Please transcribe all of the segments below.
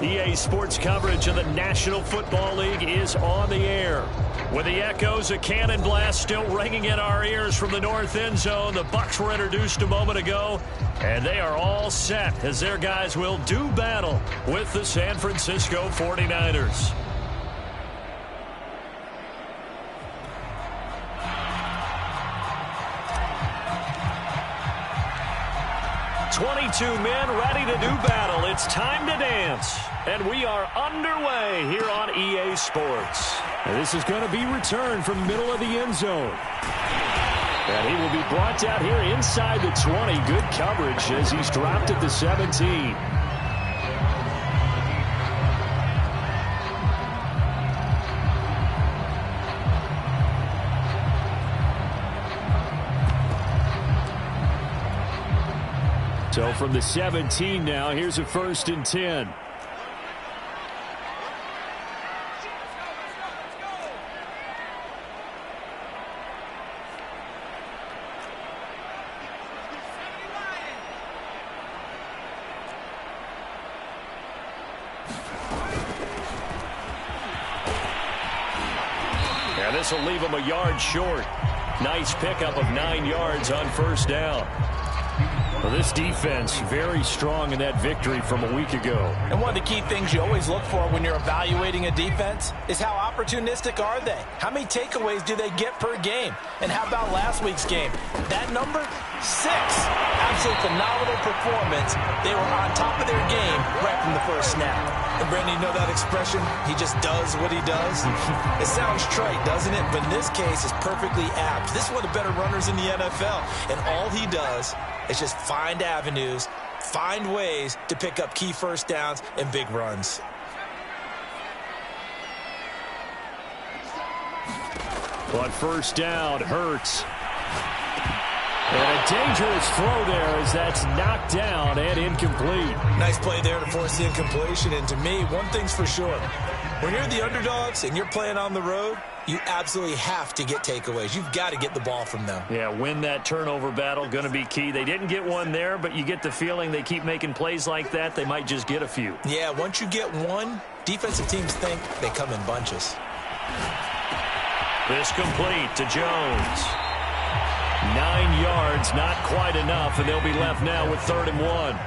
EA Sports coverage of the National Football League is on the air. With the echoes of cannon blast still ringing in our ears from the north end zone, the Bucs were introduced a moment ago, and they are all set as their guys will do battle with the San Francisco 49ers. 22 men ready to do battle. It's time to dance. And we are underway here on EA Sports. And this is going to be returned from the middle of the end zone. And he will be brought down here inside the 20. Good coverage as he's dropped at the 17. So from the 17 now, here's a 1st and 10. And this will leave him a yard short. Nice pickup of 9 yards on 1st down. Well, this defense very strong in that victory from a week ago. And one of the key things you always look for when you're evaluating a defense is how opportunistic are they? How many takeaways do they get per game? And how about last week's game? That number? 6. Absolutely phenomenal performance. They were on top of their game right from the first snap. And Brandon, you know that expression? He just does what he does? It sounds trite, doesn't it? But in this case, it's perfectly apt. This is one of the better runners in the NFL. And all he does is just find avenues, find ways to pick up key 1st downs and big runs. On 1st down, Hurts. And a dangerous throw there as that's knocked down and incomplete. Nice play there to force the incompletion. And to me, one thing's for sure. When you're the underdogs and you're playing on the road, you absolutely have to get takeaways. You've got to get the ball from them. Yeah, win that turnover battle, going to be key. They didn't get one there, but you get the feeling they keep making plays like that, they might just get a few. Yeah, once you get one, defensive teams think they come in bunches. This complete to Jones. 9 yards, not quite enough, and they'll be left now with 3rd and 1.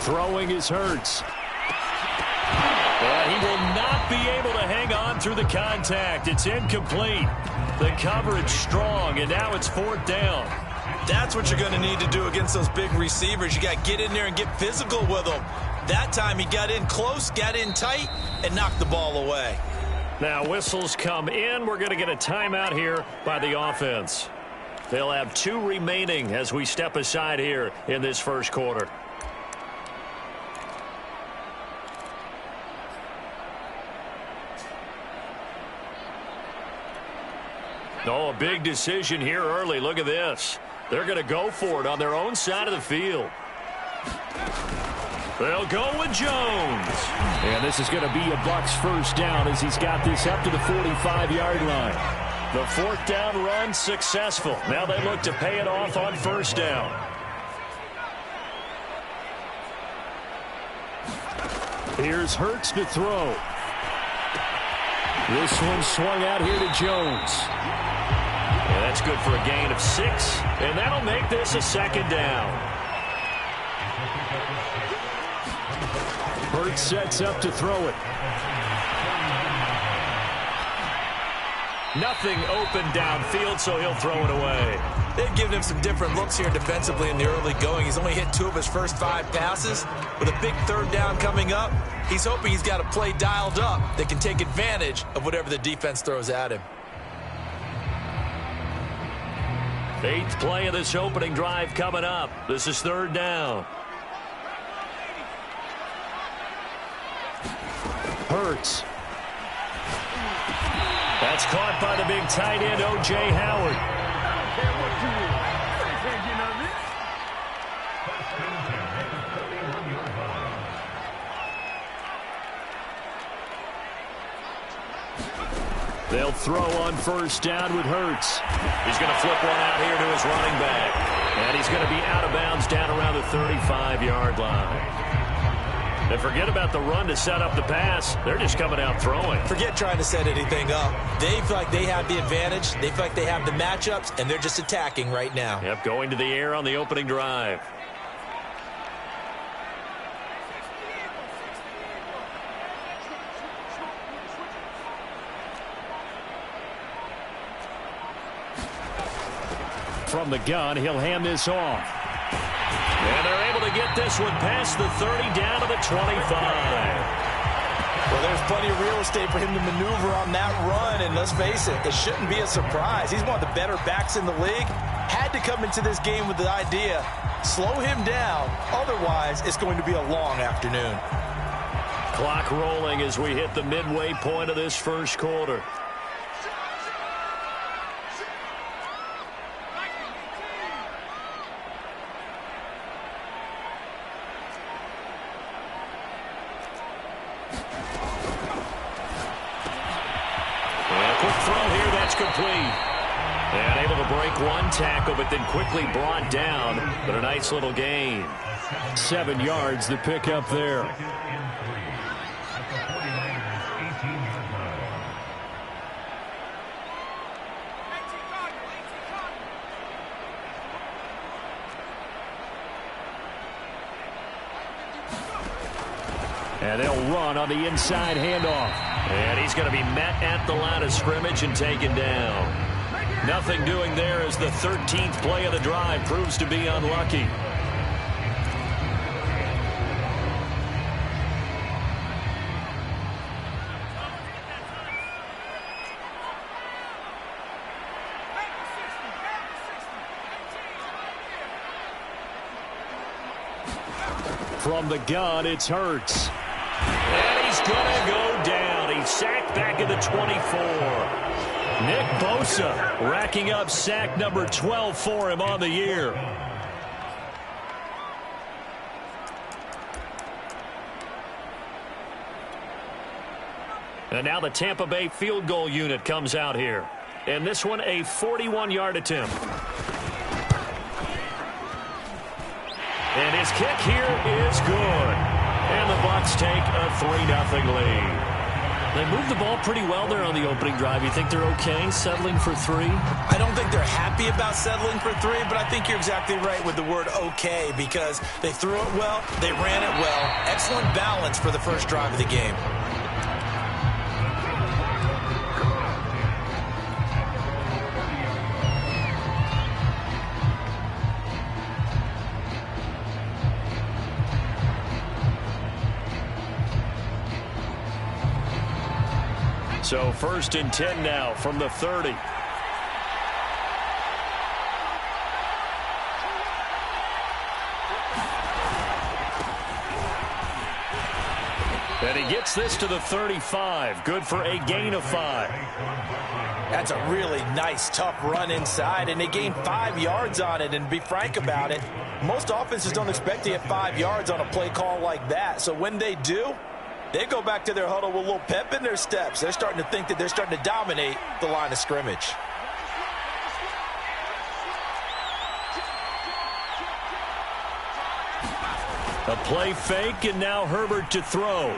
Throwing is Hurts. And he will not be able to hang on through the contact. It's incomplete. The coverage strong, and now it's 4th down. That's what you're going to need to do against those big receivers. You got to get in there and get physical with them. That time he got in close, got in tight, and knocked the ball away. Now whistles come in. We're going to get a timeout here by the offense. They'll have 2 remaining as we step aside here in this 1st quarter. Oh, a big decision here early. Look at this. They're going to go for it on their own side of the field. They'll go with Jones. And this is going to be a Bucs 1st down as he's got this up to the 45-yard line. The 4th down run successful. Now they look to pay it off on 1st down. Here's Hurts to throw. This one swung out here to Jones. And that's good for a gain of 6. And that'll make this a 2nd down. Hurts sets up to throw it. Nothing open downfield, so he'll throw it away. They've given him some different looks here defensively in the early going. He's only hit 2 of his first 5 passes. With a big 3rd down coming up, he's hoping he's got a play dialed up that can take advantage of whatever the defense throws at him. 8th play of this opening drive coming up. This is 3rd down. Hurts. That's caught by the big tight end, O.J. Howard. They'll throw on first down with Hurts. He's going to flip one out here to his running back. And he's going to be out of bounds down around the 35-yard line. And forget about the run to set up the pass. They're just coming out throwing. Forget trying to set anything up. They feel like they have the advantage. They feel like they have the matchups, and they're just attacking right now. Yep, going to the air on the opening drive. From the gun, he'll hand this off. And they're able to get this one past the 30 down to the 25. Well, there's plenty of real estate for him to maneuver on that run, and let's face it, it shouldn't be a surprise. He's one of the better backs in the league. Had to come into this game with the idea, slow him down, otherwise it's going to be a long afternoon. Clock rolling as we hit the midway point of this first quarter. Complete. And able to break one tackle, but then quickly brought down. But a nice little gain. 7 yards the pick up there. And they'll run on the inside handoff. And he's going to be met at the line of scrimmage and taken down. Nothing doing there as the 13th play of the drive proves to be unlucky. From the gun, it's Hurts. And he's going to go down. He's sacked back at the 24. Nick Bosa racking up sack number 12 for him on the year. And now the Tampa Bay field goal unit comes out here. And this one a 41-yard attempt. And his kick here is good. And the Bucs take a 3-0 lead. They moved the ball pretty well there on the opening drive. You think they're okay settling for 3? I don't think they're happy about settling for 3, but I think you're exactly right with the word okay, because they threw it well, they ran it well. Excellent balance for the first drive of the game. So 1st and 10 now from the 30. And he gets this to the 35. Good for a gain of 5. That's a really nice, tough run inside, and they gained 5 yards on it. And to be frank about it, most offenses don't expect to get 5 yards on a play call like that. So when they do, they go back to their huddle with a little pep in their steps. They're starting to think that they're starting to dominate the line of scrimmage. A play fake, and now Herbert to throw.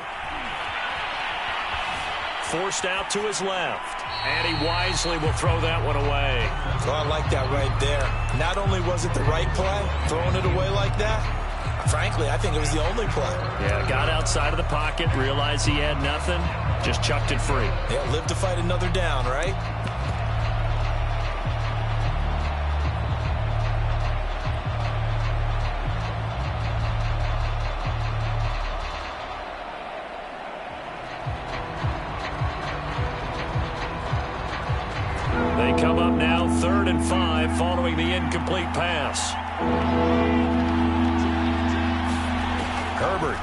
Forced out to his left. And he wisely will throw that one away. So I like that right there. Not only was it the right play, throwing it away like that, frankly, I think it was the only play. Yeah, got outside of the pocket, realized he had nothing, just chucked it free. Yeah, live to fight another down, right? They come up now 3rd and 5 following the incomplete pass. Herbert.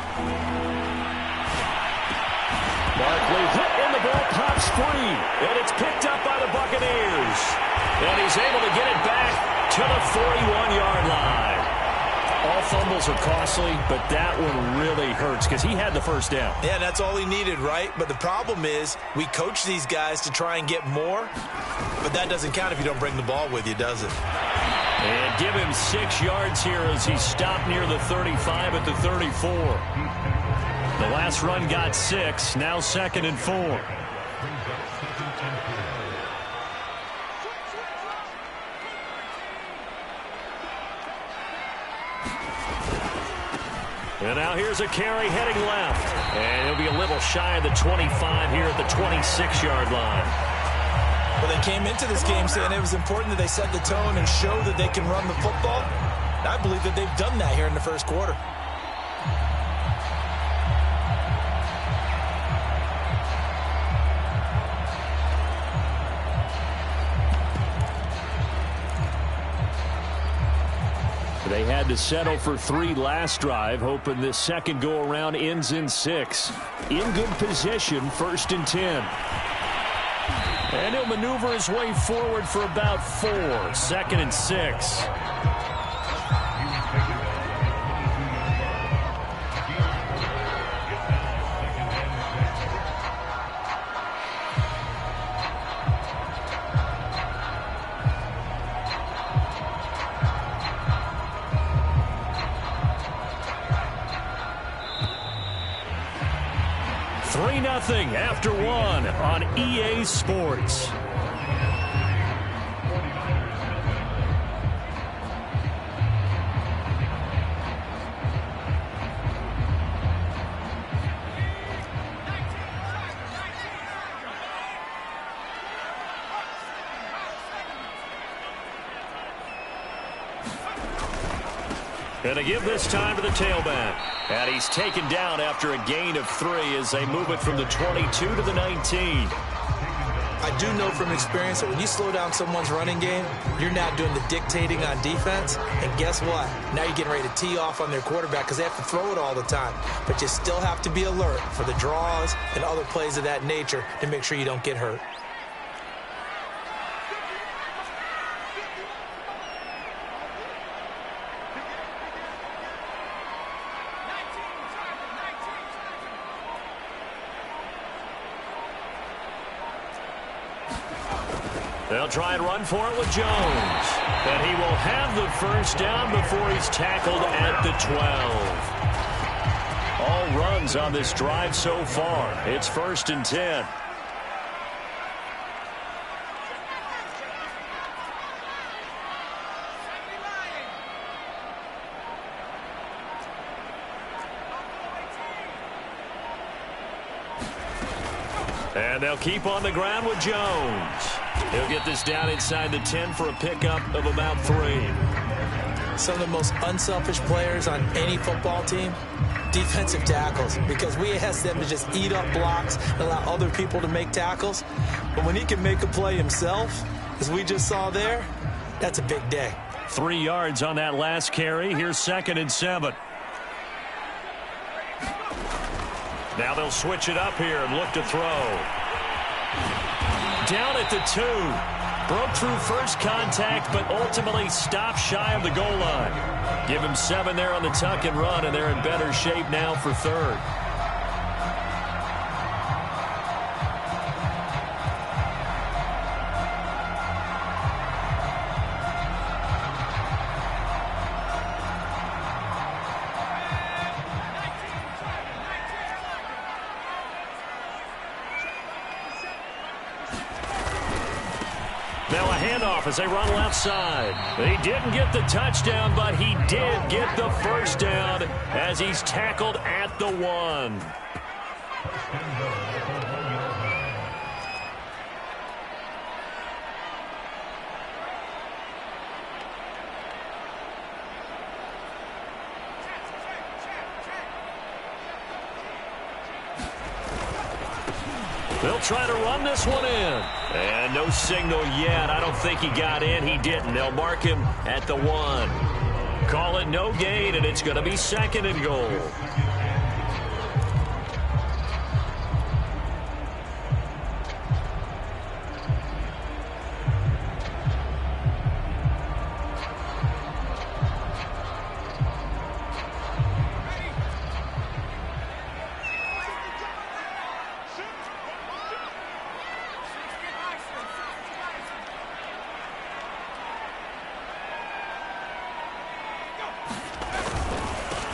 Barkley hit and the ball pops free. And it's picked up by the Buccaneers. And he's able to get it back to the 41-yard line. All fumbles are costly, but that one really hurts because he had the first down. Yeah, that's all he needed, right? But the problem is we coach these guys to try and get more, but that doesn't count if you don't bring the ball with you, does it? And give him 6 yards here as he stopped near the 35 at the 34. The last run got 6, now 2nd and 4. And now here's a carry heading left. And he'll be a little shy of the 25 here at the 26-yard line. Well, they came into this game saying it was important that they set the tone and show that they can run the football. And I believe that they've done that here in the first quarter. They had to settle for 3 last drive, hoping this second go-around ends in 6. In good position, 1st and 10. And he'll maneuver his way forward for about 4, 2nd and 6. After 1 on EA Sports. And to give this time to the tailback. And he's taken down after a gain of 3 as they move it from the 22 to the 19. I do know from experience that when you slow down someone's running game, you're not doing the dictating on defense. And guess what? Now you're getting ready to tee off on their quarterback because they have to throw it all the time. But you still have to be alert for the draws and other plays of that nature to make sure you don't get hurt. They'll try and run for it with Jones. And he will have the first down before he's tackled at the 12. All runs on this drive so far. It's 1st and 10. And they'll keep on the ground with Jones. He'll get this down inside the 10 for a pickup of about 3. Some of the most unselfish players on any football team, defensive tackles, because we ask them to just eat up blocks and allow other people to make tackles. But when he can make a play himself, as we just saw there, that's a big day. 3 yards on that last carry. Here's 2nd and 7. Now they'll switch it up here and look to throw. Down at the 2. Broke through first contact, but ultimately stopped shy of the goal line. Give him 7 there on the tuck and run, and they're in better shape now for 3rd. Now a handoff as they run left side. He didn't get the touchdown, but he did get the first down as he's tackled at the 1. They'll try to run this one in. And no signal yet. I don't think he got in. He didn't. They'll mark him at the 1. Call it no gain, and it's going to be 2nd and goal.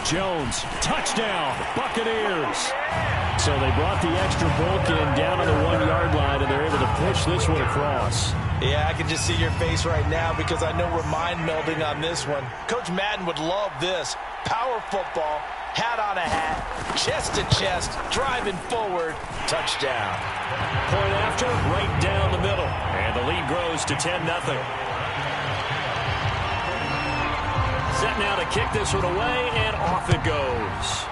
Jones, touchdown, Buccaneers. So they brought the extra bulk in down on the 1-yard line, and they're able to push this one across. Yeah, I can just see your face right now because I know we're mind melding on this one. Coach Madden would love this. Power football, hat on a hat, chest to chest, driving forward, touchdown. Point after, right down the middle, and the lead grows to 10-0. Set now to kick this one away, and off it goes.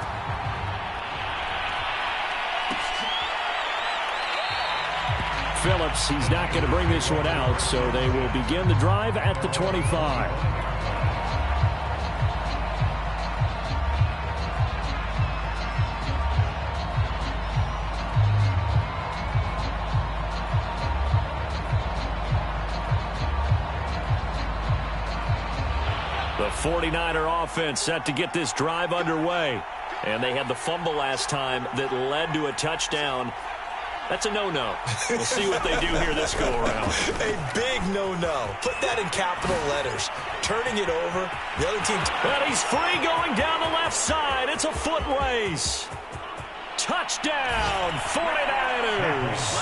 Phillips, he's not going to bring this one out, so they will begin the drive at the 25. The 49er offense set to get this drive underway. And they had the fumble last time that led to a touchdown. That's a no-no. We'll see what they do here this go-around. A big no-no. Put that in capital letters. Turning it over. The other team. And he's free going down the left side. It's a foot race. Touchdown, 49ers.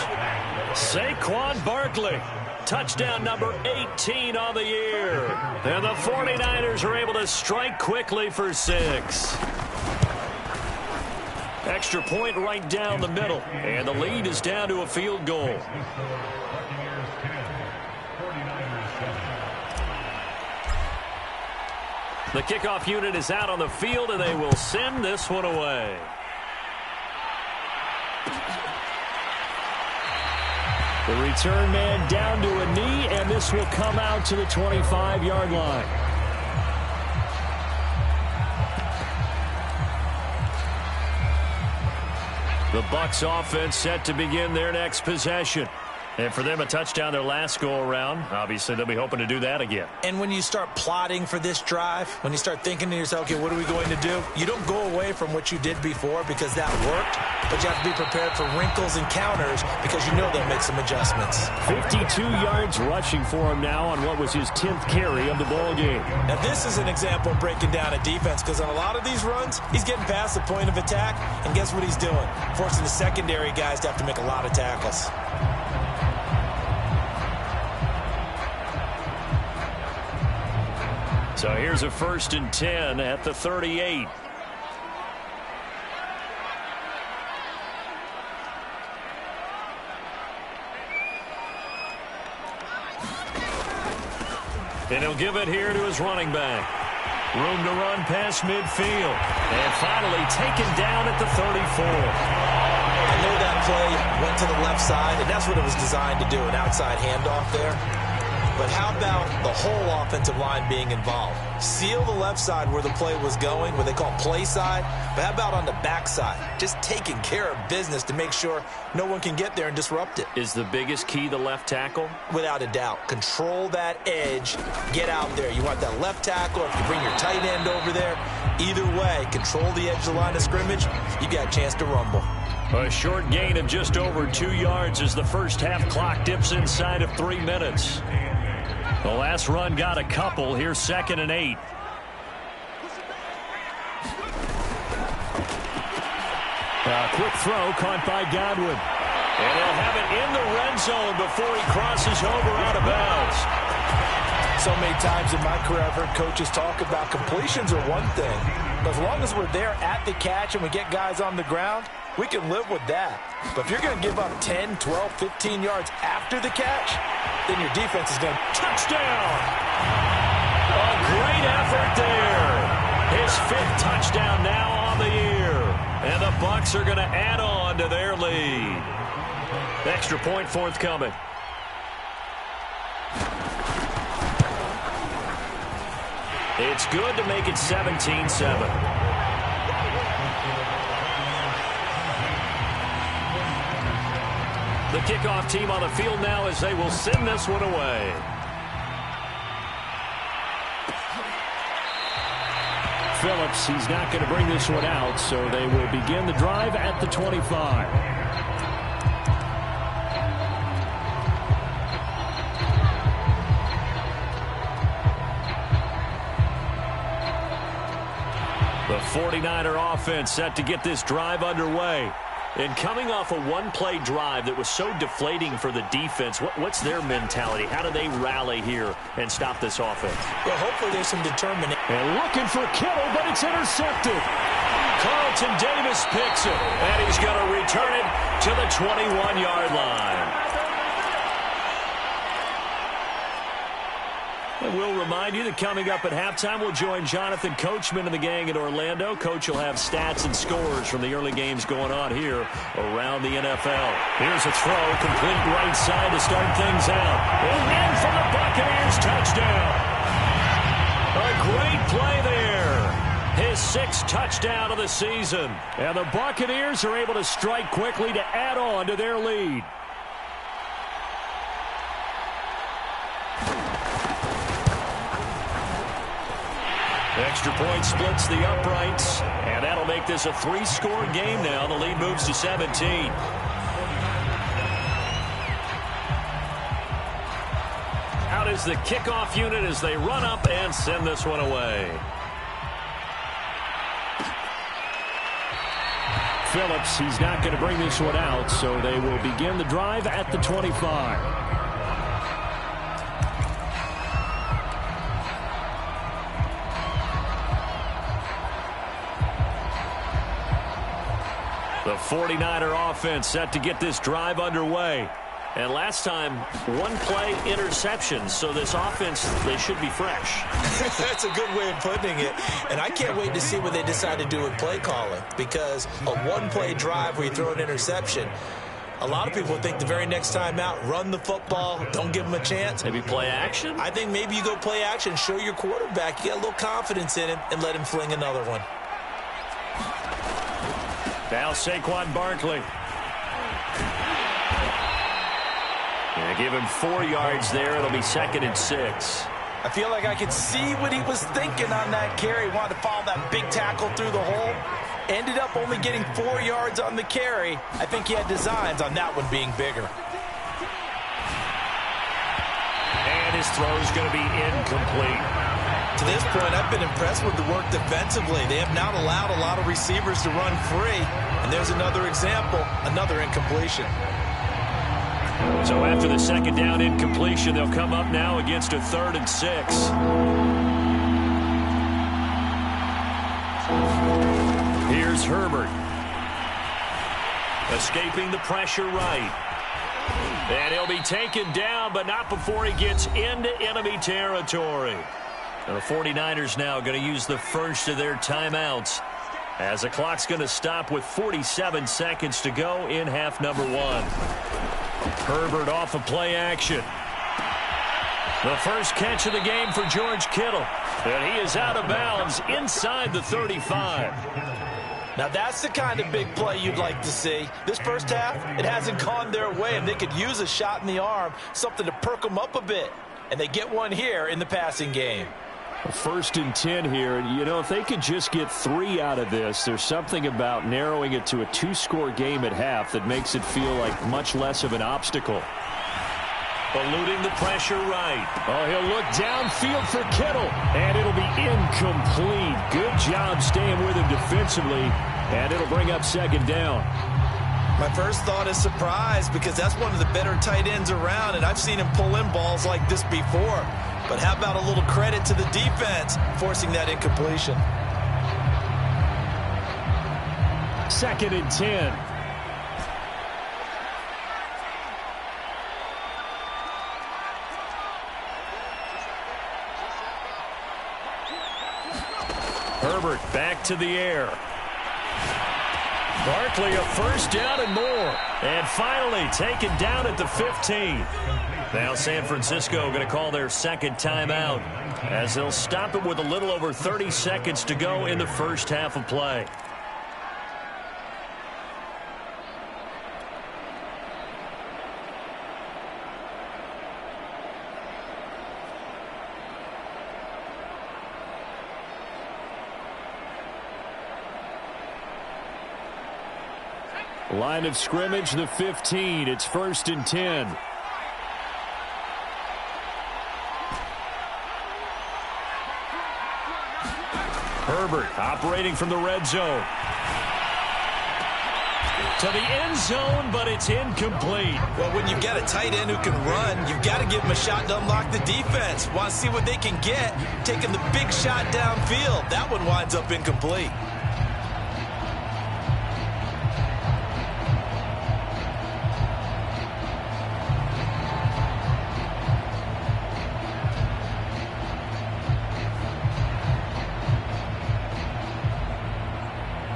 Saquon Barkley. Touchdown number 18 on the year. And the 49ers are able to strike quickly for 6. Extra point right down the middle. And the lead is down to a field goal. The kickoff unit is out on the field, and they will send this one away. The return man down to a knee, and this will come out to the 25-yard line. The Bucs offense set to begin their next possession. And for them, a touchdown their last go-around. Obviously, they'll be hoping to do that again. And when you start plotting for this drive, when you start thinking to yourself, okay, what are we going to do? You don't go away from what you did before because that worked, but you have to be prepared for wrinkles and counters because you know they'll make some adjustments. 52 yards rushing for him now on what was his 10th carry of the ball game. Now, this is an example of breaking down a defense because on a lot of these runs, he's getting past the point of attack, and guess what he's doing? Forcing the secondary guys to have to make a lot of tackles. So here's a 1st and 10 at the 38. And he'll give it here to his running back. Room to run past midfield. And finally taken down at the 34. I know that play went to the left side, and that's what it was designed to do, an outside handoff there. But how about the whole offensive line being involved? Seal the left side where the play was going, what they call play side. But how about on the back side? Just taking care of business to make sure no one can get there and disrupt it. Is the biggest key the left tackle? Without a doubt. Control that edge. Get out there. You want that left tackle. If you bring your tight end over there, either way, control the edge of the line of scrimmage. You got a chance to rumble. A short gain of just over 2 yards as the first half clock dips inside of 3 minutes. The last run got a couple. Here's 2nd and 8. A quick throw caught by Godwin. And they'll have it in the red zone before he crosses over out of bounds. So many times in my career I've heard coaches talk about completions are one thing. But as long as we're there at the catch and we get guys on the ground, we can live with that. But if you're going to give up 10, 12, 15 yards after the catch, then your defense is going to... Touchdown! A great effort there. His 5th touchdown now on the year. And the Bucs are going to add on to their lead. Extra point forthcoming. It's good to make it 17-7. The kickoff team on the field now as they will send this one away. Phillips, he's not going to bring this one out, so they will begin the drive at the 25. The 49er offense set to get this drive underway. And coming off a one-play drive that was so deflating for the defense, what's their mentality? How do they rally here and stop this offense? Well, hopefully there's some determination. And looking for Kittle, but it's intercepted. Carlton Davis picks it, and he's going to return it to the 21-yard line. And we'll remind you that coming up at halftime, we'll join Jonathan Coachman and the gang in Orlando. Coach will have stats and scores from the early games going on here around the NFL. Here's a throw, complete right side to start things out. And in from the Buccaneers, touchdown. A great play there. His sixth touchdown of the season. And the Buccaneers are able to strike quickly to add on to their lead. Extra point splits the uprights, and that'll make this a three-score game now. The lead moves to 17. Out is the kickoff unit as they run up and send this one away. Phillips, he's not going to bring this one out, so they will begin the drive at the 25. The 49er offense set to get this drive underway. And last time, one-play interception. So this offense, they should be fresh. That's a good way of putting it. And I can't wait to see what they decide to do with play calling. Because a one-play drive where you throw an interception, a lot of people think the very next time out, run the football, don't give them a chance. Maybe play action? I think maybe you go play action, show your quarterback you got a little confidence in him, and let him fling another one. Now Saquon Barkley. Yeah, give him 4 yards there. It'll be 2nd and 6. I feel like I could see what he was thinking on that carry. Wanted to follow that big tackle through the hole. Ended up only getting 4 yards on the carry. I think he had designs on that one being bigger. And his throw is going to be incomplete. To this point, I've been impressed with the work defensively. They have not allowed a lot of receivers to run free. And there's another example, another incompletion. So after the second down incompletion, they'll come up now against a 3rd and 6. Here's Herbert. Escaping the pressure right. And he'll be taken down, but not before he gets into enemy territory. The 49ers now going to use the first of their timeouts as the clock's going to stop with 47 seconds to go in half number 1. Herbert off of play action. The first catch of the game for George Kittle. And he is out of bounds inside the 35. Now that's the kind of big play you'd like to see. This first half, it hasn't gone their way, and they could use a shot in the arm, something to perk them up a bit. And they get one here in the passing game. 1st and 10 here, and you know, if they could just get 3 out of this, there's something about narrowing it to a 2-score game at half that makes it feel like much less of an obstacle. Eluding the pressure right. Oh, he'll look downfield for Kittle, and it'll be incomplete. Good job staying with him defensively, and it'll bring up 2nd down. My first thought is surprise, because that's one of the better tight ends around, and I've seen him pull in balls like this before. But how about a little credit to the defense forcing that incompletion? 2nd and 10. Herbert back to the air. Barkley a first down and more. And finally taken down at the 15. Now San Francisco going to call their 2nd timeout as they'll stop it with a little over 30 seconds to go in the first half of play. Line of scrimmage, the 15. It's 1st and 10. Herbert operating from the red zone. To the end zone, but it's incomplete. Well, when you've got a tight end who can run, you've got to give him a shot to unlock the defense. Want to see what they can get, taking the big shot downfield. That one winds up incomplete.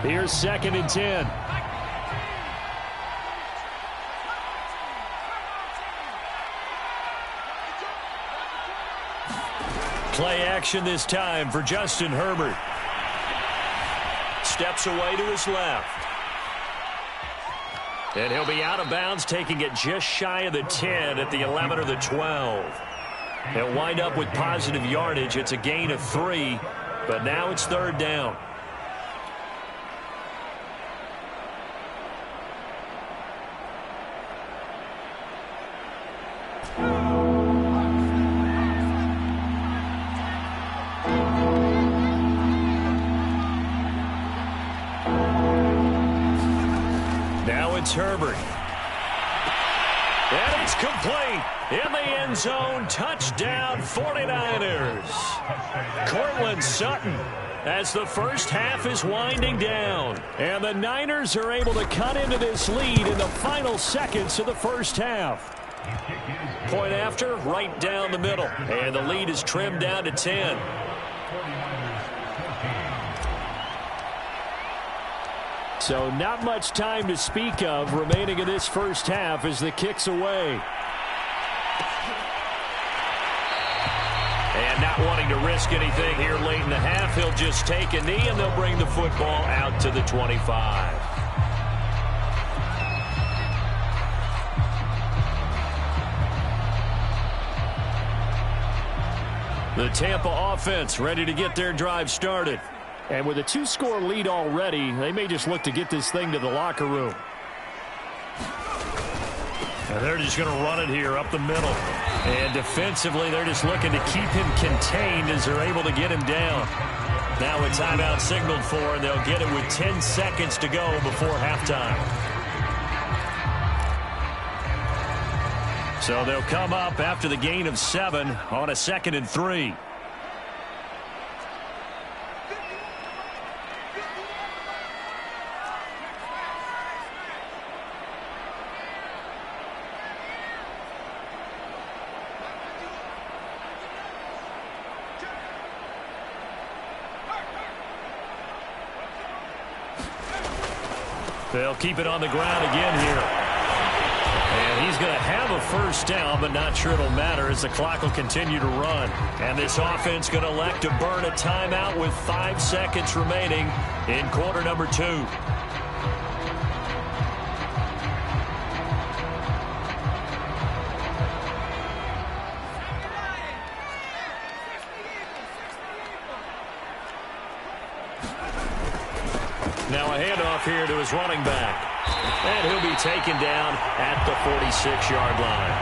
Here's 2nd and 10. Play action this time for Justin Herbert. Steps away to his left. And he'll be out of bounds, taking it just shy of the 10 at the 11 or the 12. He'll wind up with positive yardage. It's a gain of 3, but now it's 3rd down. Herbert. And it's complete. In the end zone, touchdown 49ers. Cortland Sutton as the first half is winding down. And the Niners are able to cut into this lead in the final seconds of the first half. Point after, right down the middle. And the lead is trimmed down to 10. So not much time to speak of remaining in this first half as the kick's away. And not wanting to risk anything here late in the half, he'll just take a knee and they'll bring the football out to the 25. The Tampa offense ready to get their drive started. And with a 2-score lead already, they may just look to get this thing to the locker room. And they're just going to run it here up the middle. And defensively, they're just looking to keep him contained as they're able to get him down. Now a timeout signaled for, and they'll get it with 10 seconds to go before halftime. So they'll come up after the gain of 7 on a 2nd and 3. They'll keep it on the ground again here. And he's going to have a first down, but not sure it'll matter as the clock will continue to run. And this offense going to elect to burn a timeout with 5 seconds remaining in quarter number 2. Now a handoff here to his running back. And he'll be taken down at the 46-yard line.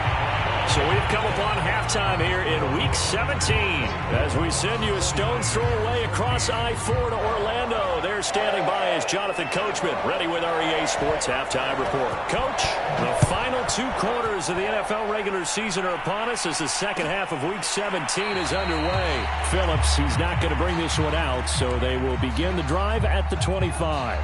So we've come upon halftime here in Week 17 as we send you a stone's throw away across I-4 to Orlando. There standing by is Jonathan Coachman, ready with our EA Sports Halftime Report. Coach, the final 2 quarters of the NFL regular season are upon us as the second half of Week 17 is underway. Phillips, he's not going to bring this one out, so they will begin the drive at the 25.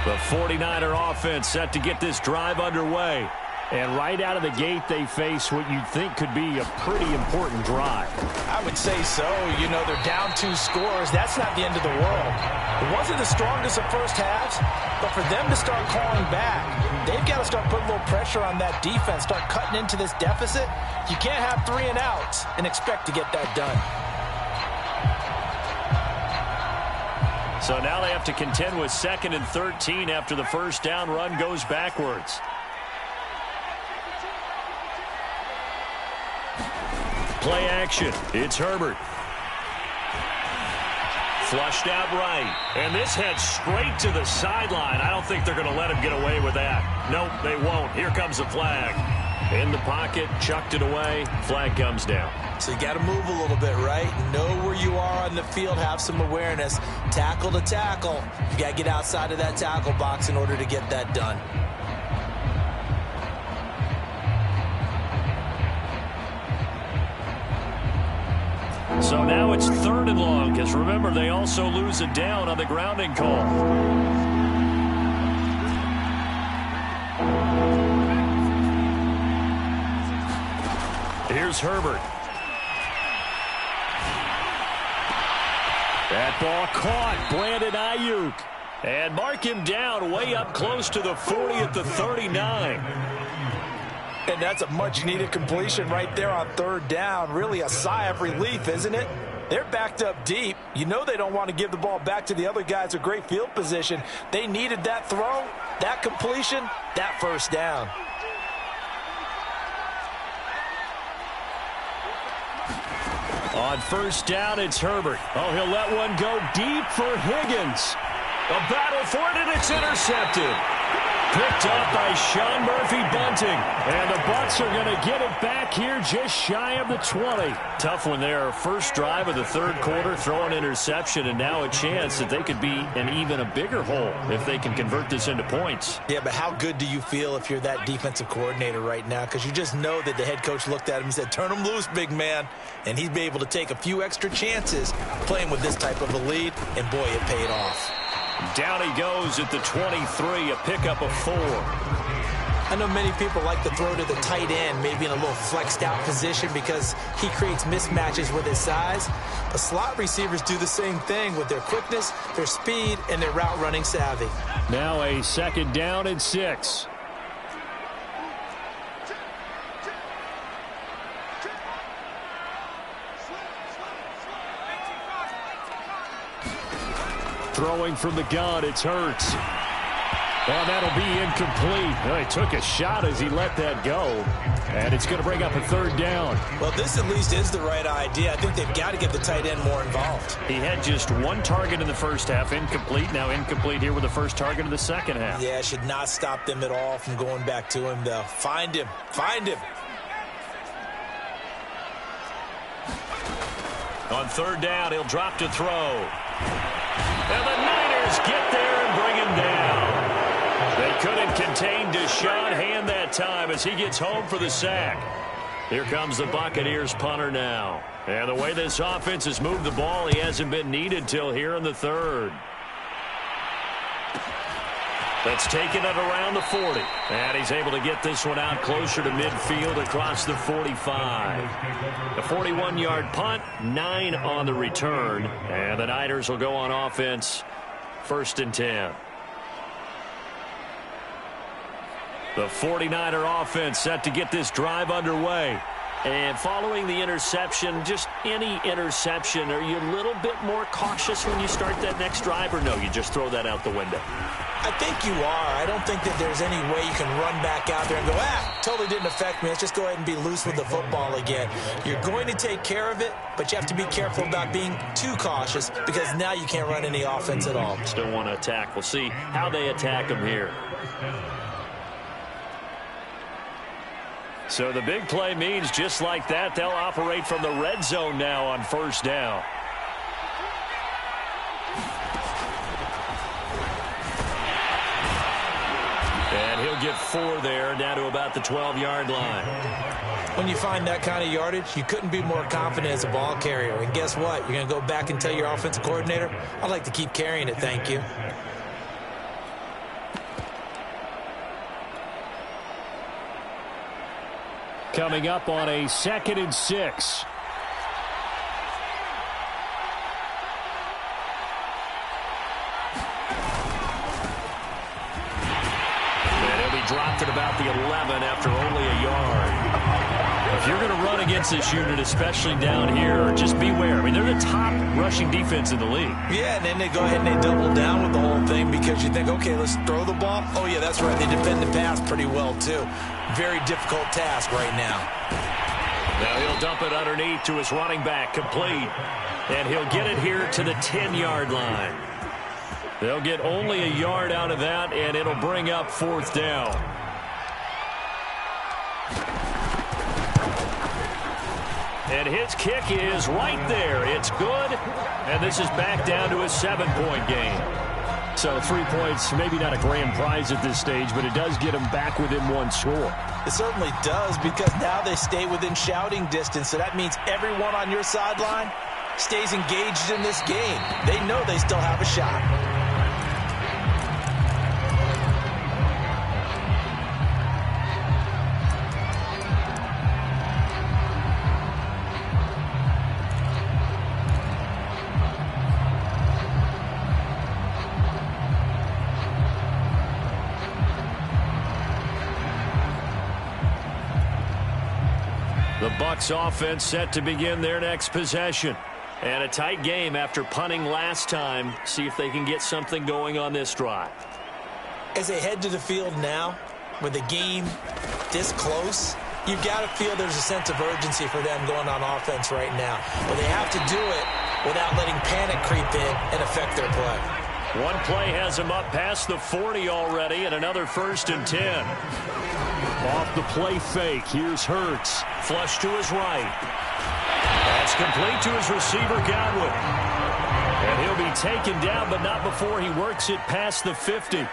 The 49er offense set to get this drive underway. And right out of the gate, they face what you'd think could be a pretty important drive. I would say so. You know, they're down 2 scores. That's not the end of the world. It wasn't the strongest of first halves, but for them to start calling back, they've got to start putting a little pressure on that defense, start cutting into this deficit. You can't have 3 and outs and expect to get that done. So now they have to contend with 2nd and 13 after the first down run goes backwards. Play action. It's Herbert. Flushed out right. And this heads straight to the sideline. I don't think they're going to let him get away with that. Nope, they won't. Here comes the flag. In the pocket, chucked it away. Flag comes down. So you got to move a little bit, right? Know where you are on the field. Have some awareness. Tackle to tackle. You got to get outside of that tackle box in order to get that done. So now it's 3rd and long, because remember, they also lose it down on the grounding call. Here's Herbert. That ball caught. Brandon Ayuk. And mark him down way up close to the 40 at the 39. And that's a much-needed completion right there on 3rd down. Really a sigh of relief, isn't it? They're backed up deep. You know they don't want to give the ball back to the other guys. A great field position. They needed that throw, that completion, that 1st down. On 1st down, it's Herbert. Oh, he'll let one go deep for Higgins. A battle for it, and it's intercepted. Picked up by Sean Murphy-Bunting. And the Bucs are going to get it back here just shy of the 20. Tough one there. First drive of the 3rd quarter, throw an interception, and now a chance that they could be in even a bigger hole if they can convert this into points. Yeah, but how good do you feel if you're that defensive coordinator right now? Because you just know that the head coach looked at him and said, turn him loose, big man. And he'd be able to take a few extra chances playing with this type of a lead, and boy, it paid off. Down he goes at the 23, a pickup of 4. I know many people like to throw to the tight end, maybe in a little flexed out position because he creates mismatches with his size. But slot receivers do the same thing with their quickness, their speed, and their route running savvy. Now a 2nd down and 6. Throwing from the gun, it's Hurts. Well, that'll be incomplete. Well, he took a shot as he let that go. And it's going to bring up a 3rd down. Well, this at least is the right idea. I think they've got to get the tight end more involved. He had just 1 target in the 1st half, incomplete. Now incomplete here with the 1st target of the 2nd half. Yeah, it should not stop them at all from going back to him, though. Find him. Find him. On 3rd down, he'll drop to throw. And the Niners get there and bring him down. They couldn't contain Deshaun Hand that time as he gets home for the sack. Here comes the Buccaneers punter now. And the way this offense has moved the ball, he hasn't been needed till here in the 3rd. That's taken it around the 40. And he's able to get this one out closer to midfield across the 45. A 41-yard punt, 9 on the return. And the Niners will go on offense, 1st and 10. The 49er offense set to get this drive underway. And following the interception, just any interception, are you a little bit more cautious when you start that next drive, or no, you just throw that out the window? I think you are. I don't think that there's any way you can run back out there and go, totally didn't affect me. Let's just go ahead and be loose with the football again. You're going to take care of it, but you have to be careful about being too cautious because now you can't run any offense at all. Still want to attack. We'll see how they attack them here. So the big play means just like that, they'll operate from the red zone now on 1st down. And he'll get 4 there, down to about the 12-yard line. When you find that kind of yardage, you couldn't be more confident as a ball carrier. And guess what? You're going to go back and tell your offensive coordinator, I'd like to keep carrying it, thank you. Coming up on a 2nd and 6. And he'll be dropped at about the 11 after only a yard. If you're going to run against this unit, especially down here, just beware. I mean, they're the top rushing defense in the league. Yeah, and then they go ahead and they double down with the whole thing because you think, okay, let's throw the ball. Oh, yeah, that's right. They defend the pass pretty well, too. Very difficult task right now. Now he'll dump it underneath to his running back, complete. And he'll get it here to the 10-yard line. They'll get only a yard out of that, and it'll bring up 4th down. And his kick is right there. It's good, and this is back down to a 7-point game. So 3 points, maybe not a grand prize at this stage, but it does get them back within 1 score. It certainly does, because now they stay within shouting distance, so that means everyone on your sideline stays engaged in this game. They know they still have a shot. The Bucs offense set to begin their next possession. And a tight game after punting last time. See if they can get something going on this drive. As they head to the field now, with the game this close, you've got to feel there's a sense of urgency for them going on offense right now. But they have to do it without letting panic creep in and affect their play. One play has him up past the 40 already, and another 1st and 10. Off the play fake, here's Hurts. Flush to his right. That's complete to his receiver, Godwin. And he'll be taken down, but not before he works it past the 50.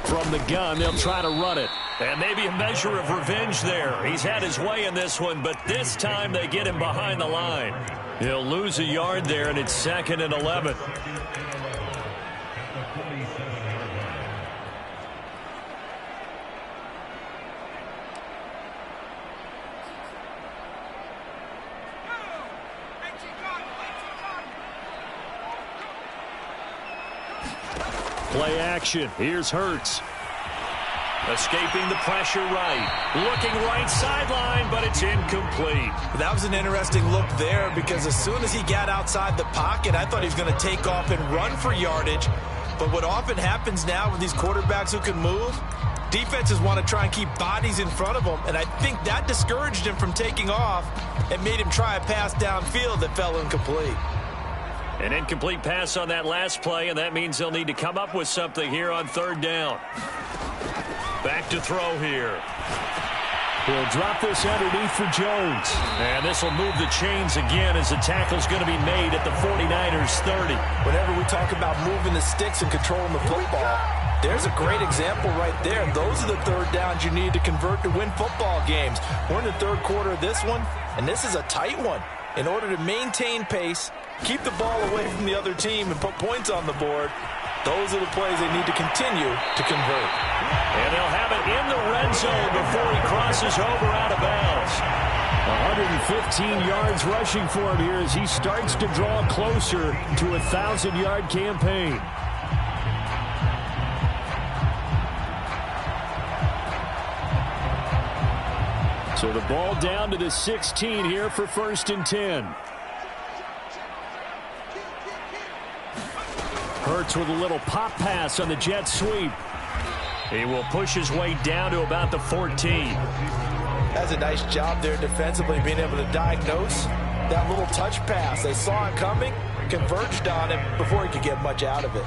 From the gun, they'll try to run it. And maybe a measure of revenge there. He's had his way in this one, but this time they get him behind the line. He'll lose a yard there, and it's 2nd and 11. Play action. Here's Hurts. Escaping the pressure right. Looking right sideline, but it's incomplete. That was an interesting look there, because as soon as he got outside the pocket, I thought he was going to take off and run for yardage. But what often happens now with these quarterbacks who can move, defenses want to try and keep bodies in front of them, and I think that discouraged him from taking off and made him try a pass downfield that fell incomplete. An incomplete pass on that last play, and that means they'll need to come up with something here on 3rd down. Back to throw here. He'll drop this underneath for Jones. And this will move the chains again as the tackle's going to be made at the 49ers 30. Whenever we talk about moving the sticks and controlling the football, there's a great example right there. Those are the 3rd downs you need to convert to win football games. We're in the 3rd quarter of this one, and this is a tight one. In order to maintain pace, keep the ball away from the other team, and put points on the board, those are the plays they need to continue to convert. And they'll have it in the red zone before he crosses over out of bounds. 115 yards rushing for him here as he starts to draw closer to a 1,000-yard campaign. So the ball down to the 16 here for 1st and 10. Hurts with a little pop pass on the jet sweep. He will push his way down to about the 14. That's a nice job there defensively, being able to diagnose that little touch pass. They saw it coming, converged on it before he could get much out of it.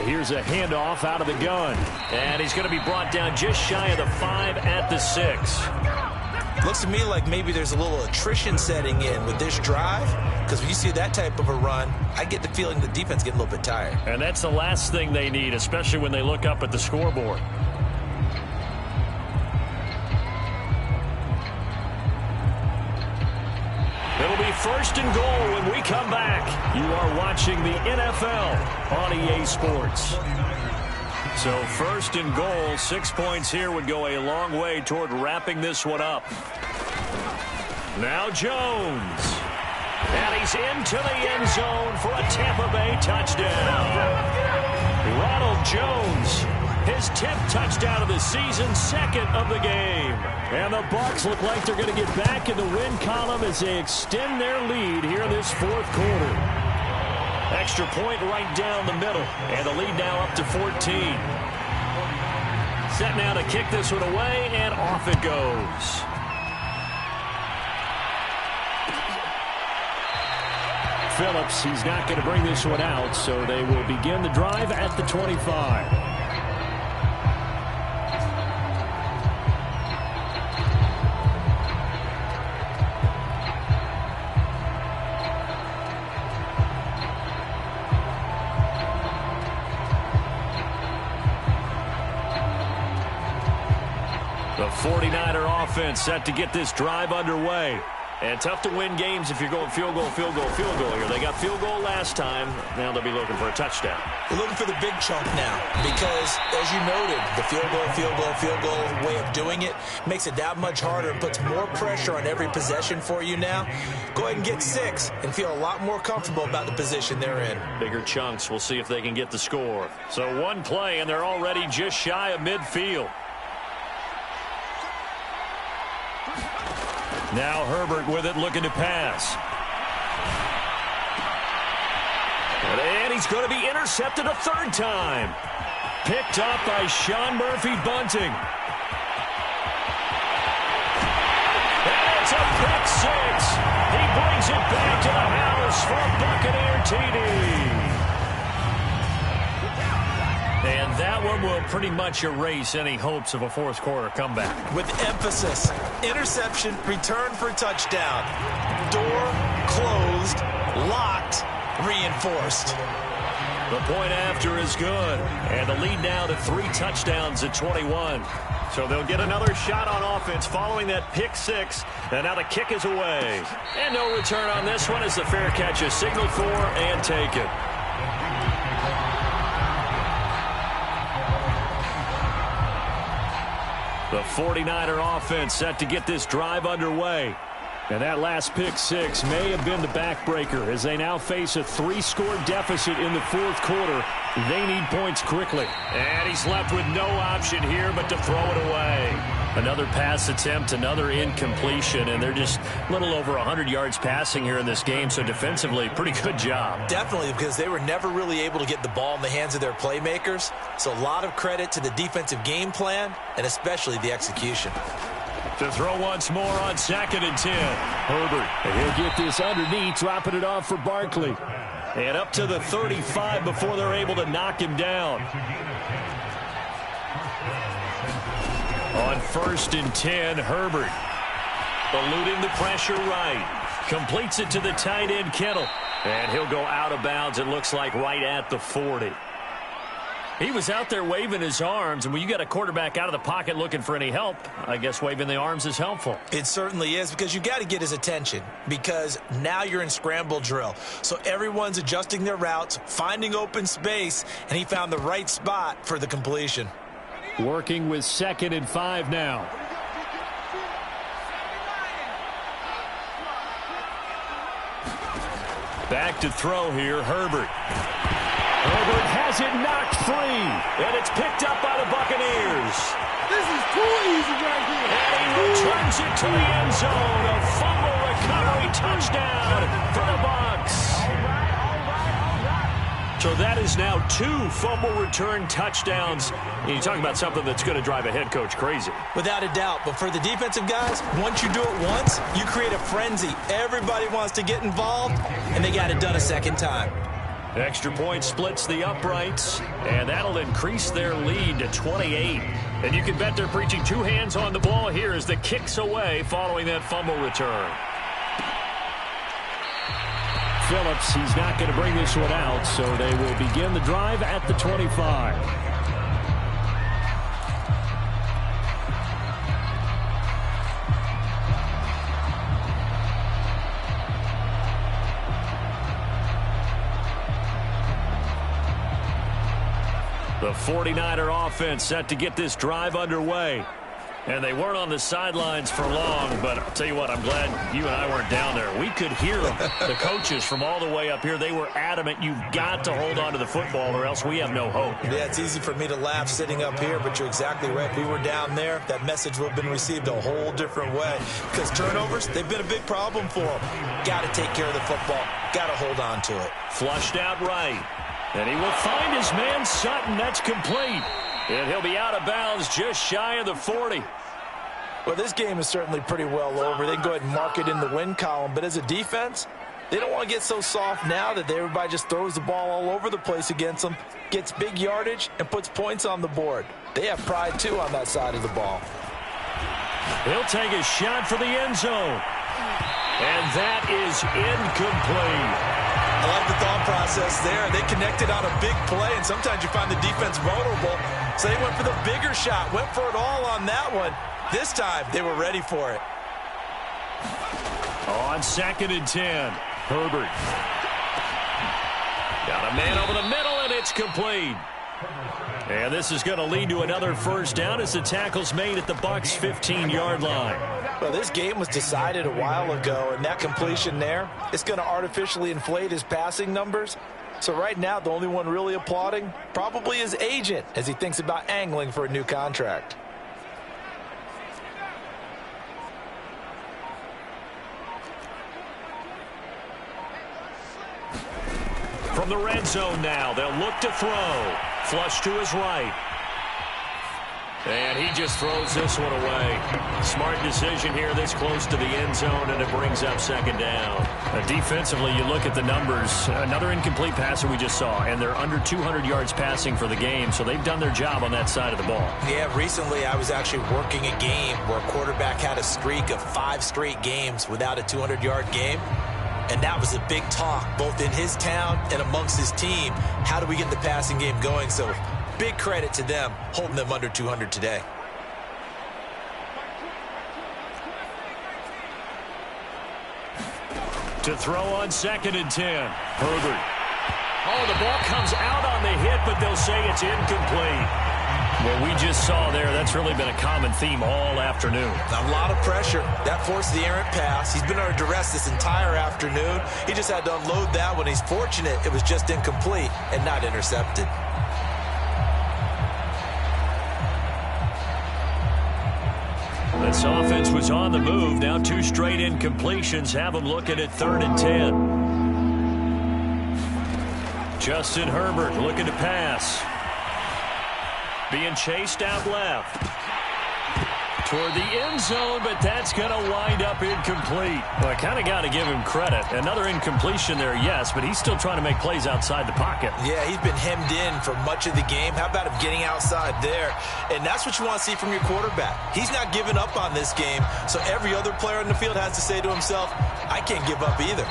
Here's a handoff out of the gun. And he's going to be brought down just shy of the 5 at the 6. Looks to me like maybe there's a little attrition setting in with this drive, because when you see that type of a run, I get the feeling the defense get a little bit tired. And that's the last thing they need, especially when they look up at the scoreboard. It'll be 1st and goal when we come back. You are watching the NFL on EA Sports. So first and goal, 6 points here would go a long way toward wrapping this one up. Now Jones. And he's into the end zone for a Tampa Bay touchdown. Ronald Jones, his 10th touchdown of the season, 2nd of the game. And the Bucs look like they're going to get back in the win column as they extend their lead here in this 4th quarter. Extra point right down the middle, and the lead now up to 14. Set now to kick this one away, and off it goes. Phillips, he's not going to bring this one out, so they will begin the drive at the 25. The 49er offense set to get this drive underway. And tough to win games if you're going field goal, field goal, field goal here. They got field goal last time. Now they'll be looking for a touchdown. We're looking for the big chunk now because, as you noted, the field goal way of doing it makes it that much harder and puts more pressure on every possession for you now. Go ahead and get 6 and feel a lot more comfortable about the position they're in. Bigger chunks. We'll see if they can get the score. So one play, and they're already just shy of midfield. Now Herbert with it, looking to pass. And he's going to be intercepted a 3rd time. Picked up by Sean Murphy-Bunting. And it's a pick 6. He brings it back to the house for a Buccaneer TD. And that one will pretty much erase any hopes of a 4th quarter comeback. With emphasis, interception, return for touchdown. Door closed, locked, reinforced. The point after is good. And the lead now to 3 touchdowns at 21. So they'll get another shot on offense following that pick 6. And now the kick is away. And no return on this one as the fair catch is signaled for and taken. The 49er offense set to get this drive underway. And that last pick 6 may have been the backbreaker as they now face a 3-score deficit in the 4th quarter. They need points quickly. And he's left with no option here but to throw it away. Another pass attempt, another incompletion, and they're just a little over 100 yards passing here in this game, so defensively, pretty good job. Definitely, because they were never really able to get the ball in the hands of their playmakers. So a lot of credit to the defensive game plan, and especially the execution. To throw once more on 2nd and 10. Herbert, and he'll get this underneath, dropping it off for Barkley. And up to the 35 before they're able to knock him down. On 1st and 10, Herbert eluding the pressure right. Completes it to the tight end, Kittle. And he'll go out of bounds, it looks like, right at the 40. He was out there waving his arms, and when you got a quarterback out of the pocket looking for any help, I guess waving the arms is helpful. It certainly is, because you got to get his attention, because now you're in scramble drill. So everyone's adjusting their routes, finding open space, and he found the right spot for the completion. Working with 2nd and 5 now. Back to throw here, Herbert. Herbert has it knocked free. And it's picked up by the Buccaneers. This is too easy right here. And he returns it to the end zone. A fumble recovery touchdown for the Bucs. So that is now 2 fumble return touchdowns. And you talk about something that's going to drive a head coach crazy. Without a doubt. But for the defensive guys, once you do it once, you create a frenzy. Everybody wants to get involved, and they got it done a 2nd time. Extra point splits the uprights, and that'll increase their lead to 28. And you can bet they're preaching 2 hands on the ball here as the kick's away following that fumble return. Phillips, he's not going to bring this one out, so they will begin the drive at the 25. The 49er offense set to get this drive underway. And they weren't on the sidelines for long, but I'll tell you what, I'm glad you and I weren't down there. We could hear them, the coaches from all the way up here. They were adamant, you've got to hold on to the football or else we have no hope. Yeah, it's easy for me to laugh sitting up here, but you're exactly right. If we were down there, that message would have been received a whole different way. Because turnovers, they've been a big problem for them. Got to take care of the football. Got to hold on to it. Flushed out right. And he will find his man Sutton. That's complete. And he'll be out of bounds just shy of the 40. Well, this game is certainly pretty well over. They can go ahead and mark it in the win column. But as a defense, they don't want to get so soft now that everybody just throws the ball all over the place against them, gets big yardage, and puts points on the board. They have pride, too, on that side of the ball. He'll take a shot for the end zone. And that is incomplete. I like the thought process there. They connected on a big play, and sometimes you find the defense vulnerable. So they went for the bigger shot, went for it all on that one. This time, they were ready for it. On 2nd and 10, Herbert. Got a man over the middle, and it's complete. And this is going to lead to another first down as the tackle's made at the Bucs' 15-yard line. Well, this game was decided a while ago, and that completion there, it's going to artificially inflate his passing numbers. So right now, the only one really applauding probably his agent as he thinks about angling for a new contract. From the red zone now, they'll look to throw. Flush to his right. And he just throws this one away. Smart decision here this close to the end zone, and it brings up 2nd down. Defensively, you look at the numbers. Another incomplete passer we just saw, and they're under 200 yards passing for the game, so they've done their job on that side of the ball. Yeah, recently I was actually working a game where a quarterback had a streak of 5 straight games without a 200-yard game. And that was a big talk, both in his town and amongst his team. How do we get the passing game going? So big credit to them, holding them under 200 today. To throw on 2nd and 10, Herbert. Oh, the ball comes out on the hit, but they'll say it's incomplete. What we just saw there, that's really been a common theme all afternoon. A lot of pressure. That forced the errant pass. He's been under duress this entire afternoon. He just had to unload that one. He's fortunate it was just incomplete and not intercepted. This offense was on the move. Now 2 straight incompletions have them looking at 3rd and 10. Justin Herbert looking to pass. Being chased out left. Toward the end zone, but that's going to wind up incomplete. Well, I kind of got to give him credit. Another incompletion there, yes, but he's still trying to make plays outside the pocket. Yeah, he's been hemmed in for much of the game. How about him getting outside there? And that's what you want to see from your quarterback. He's not giving up on this game, so every other player in the field has to say to himself, I can't give up either.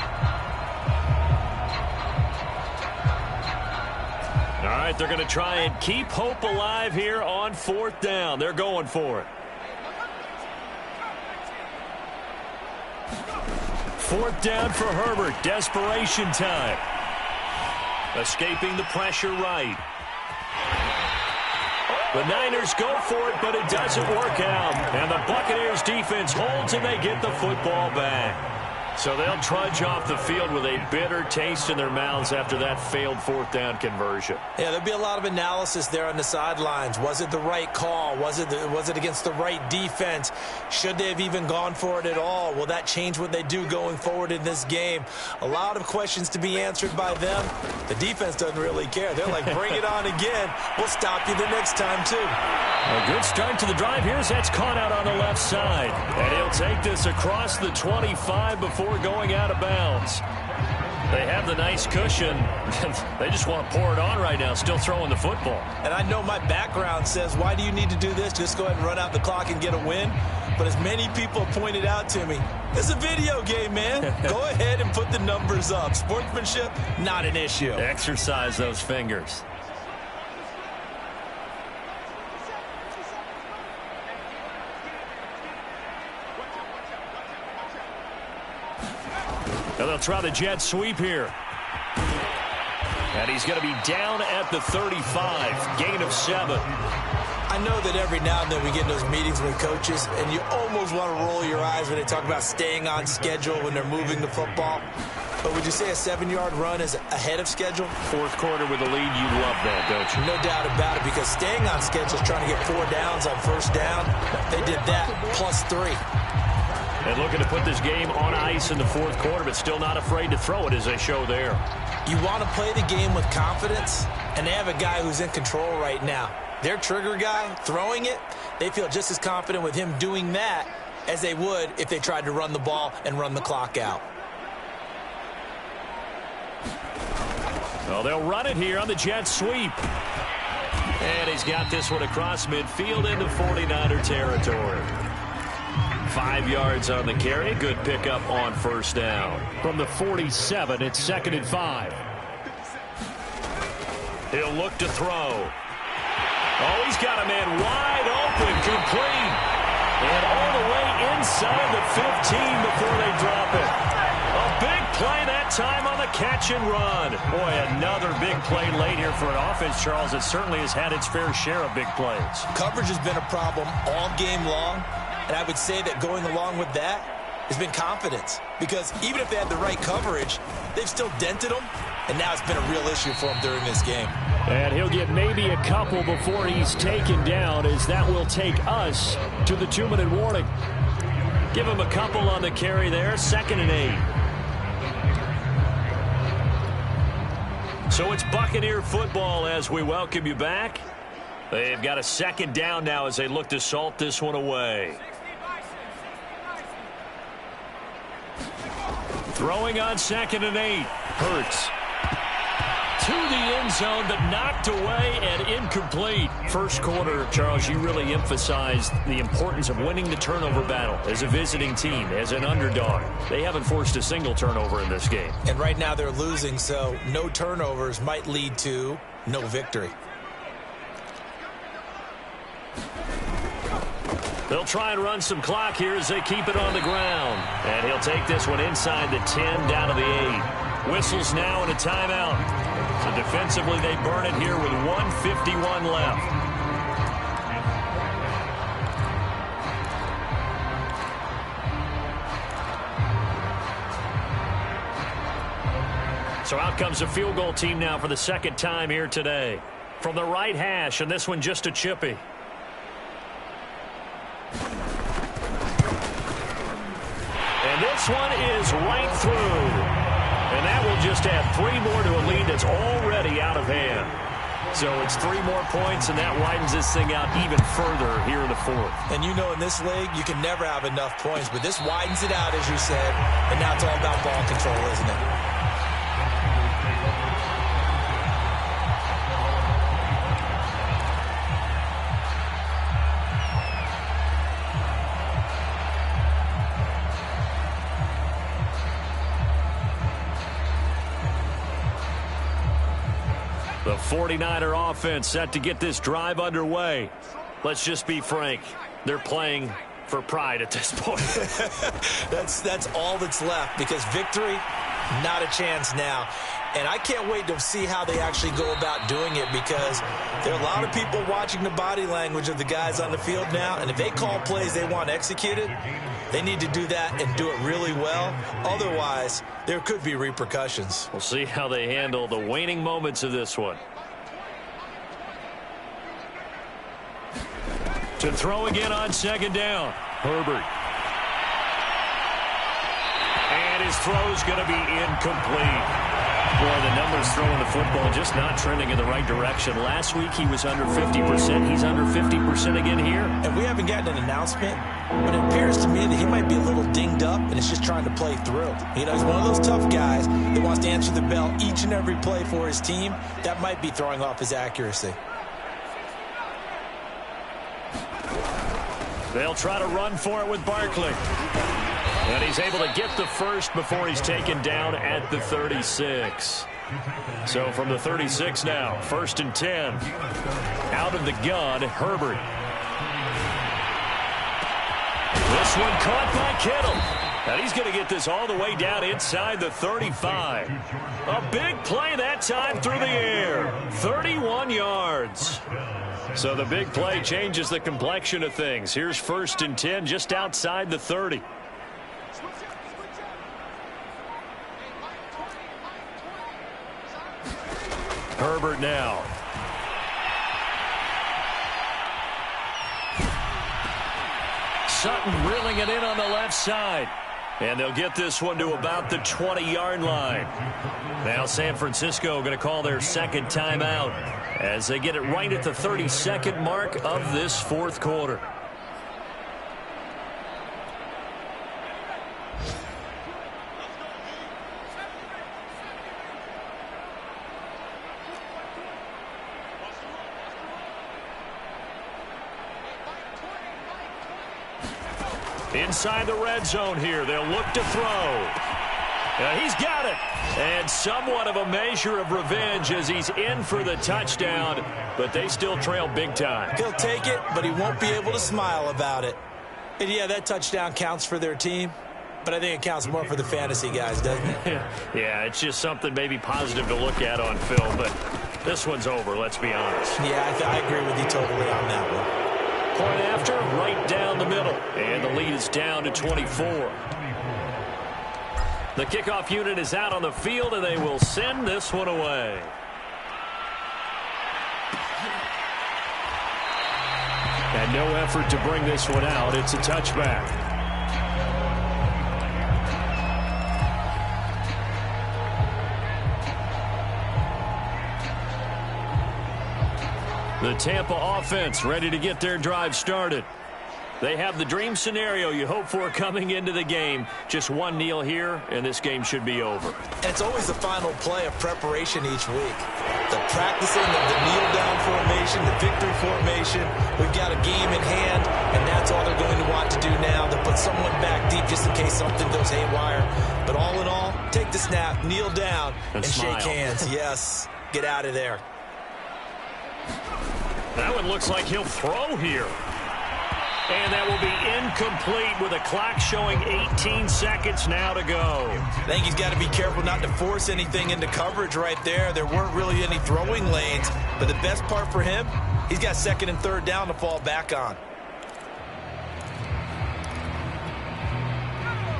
All right, they're going to try and keep hope alive here on 4th down. They're going for it. 4th down for Herbert. Desperation time. Escaping the pressure right. The Niners go for it, but it doesn't work out. And the Buccaneers defense holds and they get the football back. So they'll trudge off the field with a bitter taste in their mouths after that failed 4th down conversion. Yeah, there'll be a lot of analysis there on the sidelines. Was it the right call? Was it against the right defense? Should they have even gone for it at all? Will that change what they do going forward in this game? A lot of questions to be answered by them. The defense doesn't really care. They're like, bring it on again. We'll stop you the next time, too. A good start to the drive here as that's caught out on the left side. And he'll take this across the 25 before going out of bounds. They have the nice cushion. They just want to pour it on right now, still throwing the football. And I know my background says, why do you need to do this? Just go ahead and run out the clock and get a win. But as many people pointed out to me, it's a video game, man. Go ahead and put the numbers up. Sportsmanship, not an issue. Exercise those fingers. Now they'll try the jet sweep here. And he's going to be down at the 35, gain of 7. I know that every now and then we get in those meetings with coaches, and you almost want to roll your eyes when they talk about staying on schedule when they're moving the football. But would you say a 7-yard run is ahead of schedule? Fourth quarter with a lead, you love that, don't you? No doubt about it, because staying on schedule is trying to get 4 downs on first down. They did that plus 3. And looking to put this game on ice in the fourth quarter, but still not afraid to throw it as they show there. You want to play the game with confidence, and they have a guy who's in control right now. Their trigger guy, throwing it, they feel just as confident with him doing that as they would if they tried to run the ball and run the clock out. Well, they'll run it here on the jet sweep. And he's got this one across midfield into 49er territory. 5 yards on the carry. Good pickup on first down. From the 47, it's 2nd and 5. He'll look to throw. Oh, he's got a man wide open, complete. And all the way inside the 15 before they drop it. A big play that time on the catch and run. Boy, another big play late here for an offense, Charles, that certainly has had its fair share of big plays. Coverage has been a problem all game long, and I would say that going along with that has been confidence. Because even if they had the right coverage, they've still dented them, and now it's been a real issue for them during this game. And he'll get maybe a couple before he's taken down, as that will take us to the 2-minute warning. Give him a couple on the carry there, 2nd and 8. So it's Buccaneer football as we welcome you back. They've got a 2nd down now as they look to salt this one away. Throwing on 2nd and 8. Hurts. To the end zone, but knocked away and incomplete. First quarter, Charles, you really emphasized the importance of winning the turnover battle as a visiting team, as an underdog. They haven't forced a single turnover in this game. And right now they're losing, so no turnovers might lead to no victory. They'll try and run some clock here as they keep it on the ground. And he'll take this one inside the 10, down to the 8. Whistles now and a timeout. So defensively, they burn it here with 1:51 left. So out comes the field goal team now for the 2nd time here today. From the right hash, and this one just a chippy. And this one is right through. And that will just add 3 more to a lead that's already out of hand. So it's 3 more points, and that widens this thing out even further here in the 4th. And you know in this league, you can never have enough points, but this widens it out, as you said, and now it's all about ball control, isn't it? The 49er offense set to get this drive underway. Let's just be frank. They're playing for pride at this point. That's all that's left, because victory, not a chance now. And I can't wait to see how they actually go about doing it, because there are a lot of people watching the body language of the guys on the field now, and if they call plays they want executed, they need to do that and do it really well. Otherwise, there could be repercussions. We'll see how they handle the waning moments of this one. To throw again on 2nd down. Herbert. And his throw's going to be incomplete. Boy, the numbers throwing the football just not trending in the right direction. Last week he was under 50%. He's under 50% again here. And we haven't gotten an announcement, but it appears to me that he might be a little dinged up and is just trying to play through. You know, he's one of those tough guys that wants to answer the bell each and every play for his team. That might be throwing off his accuracy. They'll try to run for it with Barkley. And he's able to get the first before he's taken down at the 36. So from the 36 now, 1st and 10. Out of the gun, Herbert. This one caught by Kittle. And he's going to get this all the way down inside the 35. A big play that time through the air. 31 yards. So the big play changes the complexion of things. Here's 1st and 10 just outside the 30. Herbert now. Sutton reeling it in on the left side. And they'll get this one to about the 20-yard line. Now San Francisco going to call their second timeout as they get it right at the 32nd mark of this 4th quarter. Inside the red zone here. They'll look to throw. He's got it. And somewhat of a measure of revenge as he's in for the touchdown, but they still trail big time. He'll take it, but he won't be able to smile about it. And yeah, that touchdown counts for their team, but I think it counts more for the fantasy guys, doesn't it? Yeah, it's just something maybe positive to look at on film, but this one's over, let's be honest. Yeah, I agree with you totally on that one. Point after, right down the middle. And the lead is down to 24. The kickoff unit is out on the field, and they will send this one away. And no effort to bring this one out. It's a touchback. The Tampa offense ready to get their drive started. They have the dream scenario you hope for coming into the game. Just one kneel here, and this game should be over. And it's always the final play of preparation each week. The practicing of the kneel-down formation, the victory formation. We've got a game in hand, and that's all they're going to want to do now. They'll put someone back deep just in case something goes haywire. But all in all, take the snap, kneel down, and shake hands. Yes, get out of there. That one looks like he'll throw here. And that will be incomplete with a clock showing 18 seconds now to go. I think he's got to be careful not to force anything into coverage right there. There weren't really any throwing lanes. But the best part for him, he's got 2nd and 3rd down to fall back on.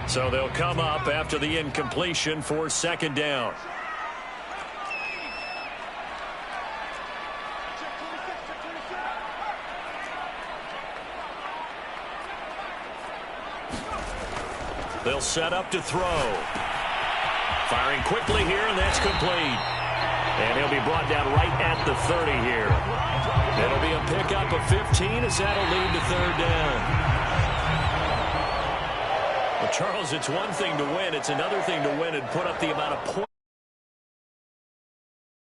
So they'll come up after the incompletion for 2nd down. They'll set up to throw. Firing quickly here, and that's complete. And he'll be brought down right at the 30 here. It'll be a pickup of 15 as that'll lead to 3rd down. Well, Charles, it's one thing to win. It's another thing to win and put up the amount of points.